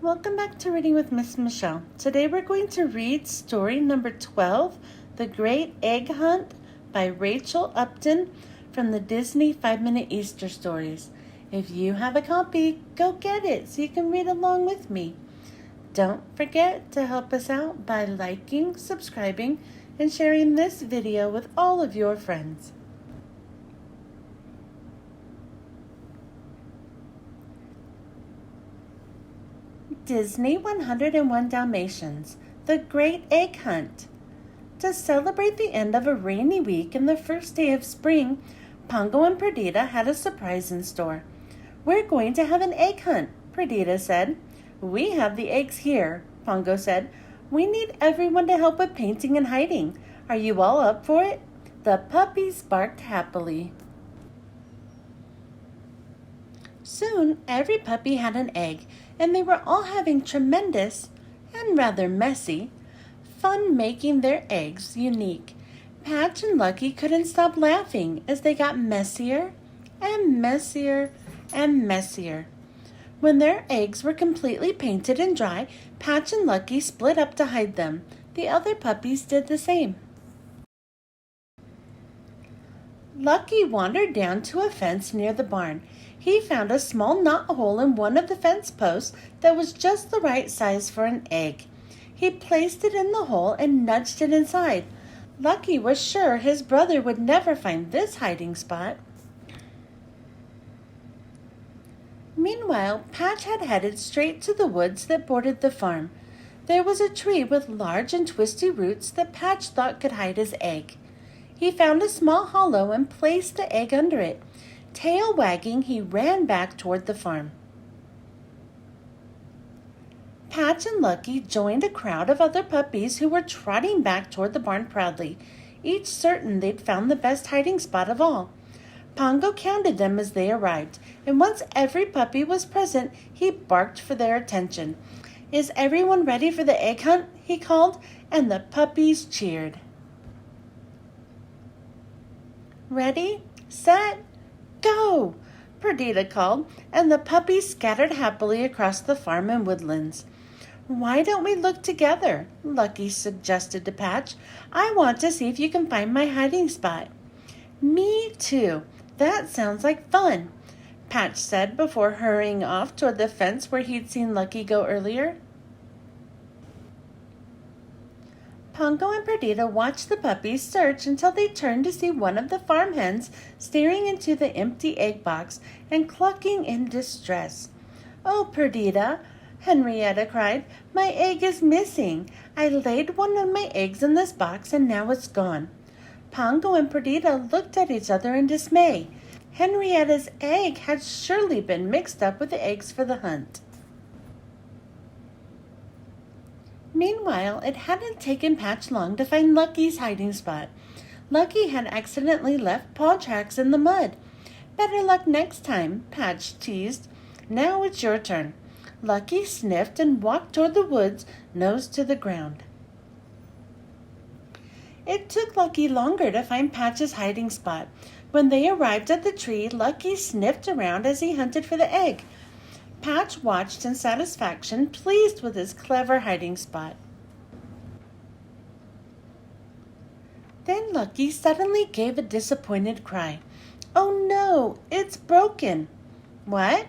Welcome back to Reading with Miss Michelle. Today we're going to read story number 12, The Great Egg Hunt by Rachael Upton from the Disney 5-Minute Easter Stories. If you have a copy, go get it so you can read along with me. Don't forget to help us out by liking, subscribing, and sharing this video with all of your friends. Disney 101 Dalmatians, The Great Egg Hunt. To celebrate the end of a rainy week and the first day of spring, Pongo and Perdita had a surprise in store. "We're going to have an egg hunt," Perdita said. "We have the eggs here," Pongo said. "We need everyone to help with painting and hiding. Are you all up for it?" The puppies barked happily. Soon, every puppy had an egg, and they were all having tremendous, and rather messy, fun making their eggs unique. Patch and Lucky couldn't stop laughing as they got messier and messier and messier. When their eggs were completely painted and dry, Patch and Lucky split up to hide them. The other puppies did the same. Lucky wandered down to a fence near the barn. He found a small knot hole in one of the fence posts that was just the right size for an egg. He placed it in the hole and nudged it inside. Lucky was sure his brother would never find this hiding spot. Meanwhile, Patch had headed straight to the woods that bordered the farm. There was a tree with large and twisty roots that Patch thought could hide his egg. He found a small hollow and placed the egg under it. Tail wagging, he ran back toward the farm. Patch and Lucky joined a crowd of other puppies who were trotting back toward the barn proudly, each certain they'd found the best hiding spot of all. Pongo counted them as they arrived, and once every puppy was present, he barked for their attention. "Is everyone ready for the egg hunt?" he called, and the puppies cheered. "Ready, set, go!" Perdita called, and the puppies scattered happily across the farm and woodlands. "Why don't we look together?" Lucky suggested to Patch. "I want to see if you can find my hiding spot." "Me too. That sounds like fun," Patch said before hurrying off toward the fence where he'd seen Lucky go earlier. Pongo and Perdita watched the puppies search until they turned to see one of the farm hens staring into the empty egg box and clucking in distress. "Oh, Perdita," Henrietta cried, "my egg is missing. I laid one of my eggs in this box and now it's gone." Pongo and Perdita looked at each other in dismay. Henrietta's egg had surely been mixed up with the eggs for the hunt. Meanwhile, it hadn't taken Patch long to find Lucky's hiding spot. Lucky had accidentally left paw tracks in the mud. "Better luck next time," Patch teased. "Now it's your turn." Lucky sniffed and walked toward the woods, nose to the ground. It took Lucky longer to find Patch's hiding spot. When they arrived at the tree, Lucky sniffed around as he hunted for the egg. Patch watched in satisfaction, pleased with his clever hiding spot. Then Lucky suddenly gave a disappointed cry. "Oh no, it's broken!" "What?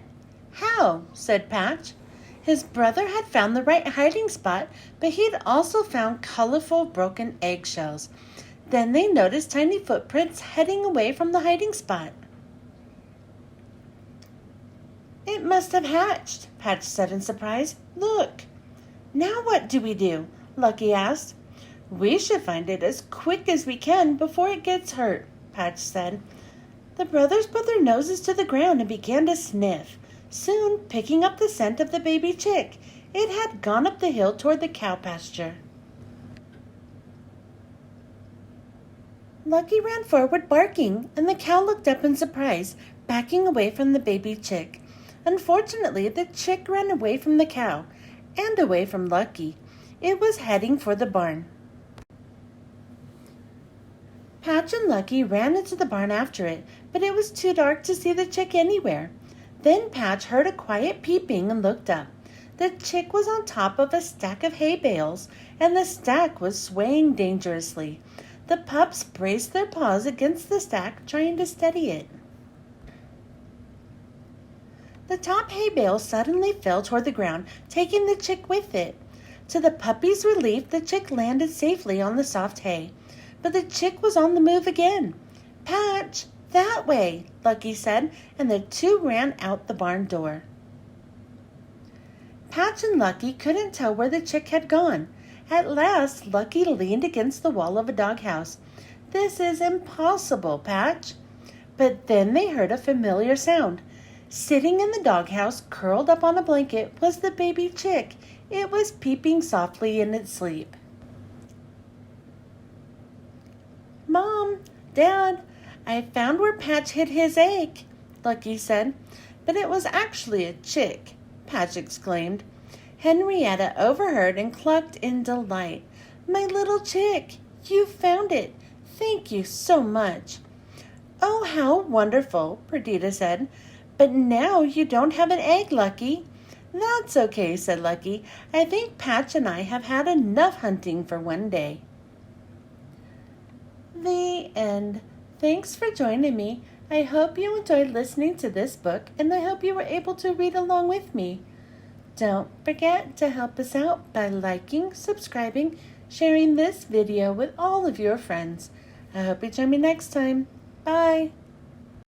How?" said Patch. His brother had found the right hiding spot, but he'd also found colorful broken eggshells. Then they noticed tiny footprints heading away from the hiding spot. "It must have hatched," Patch said in surprise. "Look!" "Now what do we do?" Lucky asked. "We should find it as quick as we can before it gets hurt," Patch said. The brothers put their noses to the ground and began to sniff, soon picking up the scent of the baby chick. It had gone up the hill toward the cow pasture. Lucky ran forward barking, and the cow looked up in surprise, backing away from the baby chick. Unfortunately, the chick ran away from the cow, and away from Lucky. It was heading for the barn. Patch and Lucky ran into the barn after it, but it was too dark to see the chick anywhere. Then Patch heard a quiet peeping and looked up. The chick was on top of a stack of hay bales, and the stack was swaying dangerously. The pups braced their paws against the stack, trying to steady it. The top hay bale suddenly fell toward the ground, taking the chick with it. To the puppy's relief, the chick landed safely on the soft hay. But the chick was on the move again. "Patch, that way," Lucky said, and the two ran out the barn door. Patch and Lucky couldn't tell where the chick had gone. At last, Lucky leaned against the wall of a doghouse. "This is impossible, Patch." But then they heard a familiar sound. Sitting in the doghouse, curled up on a blanket, was the baby chick. It was peeping softly in its sleep. "Mom, Dad, I found where Patch hid his egg," Lucky said. "But it was actually a chick," Patch exclaimed. Henrietta overheard and clucked in delight. "My little chick, you found it. Thank you so much." "Oh, how wonderful," Perdita said. "But now you don't have an egg, Lucky." "That's okay," said Lucky. "I think Patch and I have had enough hunting for one day." The end. Thanks for joining me. I hope you enjoyed listening to this book, and I hope you were able to read along with me. Don't forget to help us out by liking, subscribing, sharing this video with all of your friends. I hope you join me next time. Bye.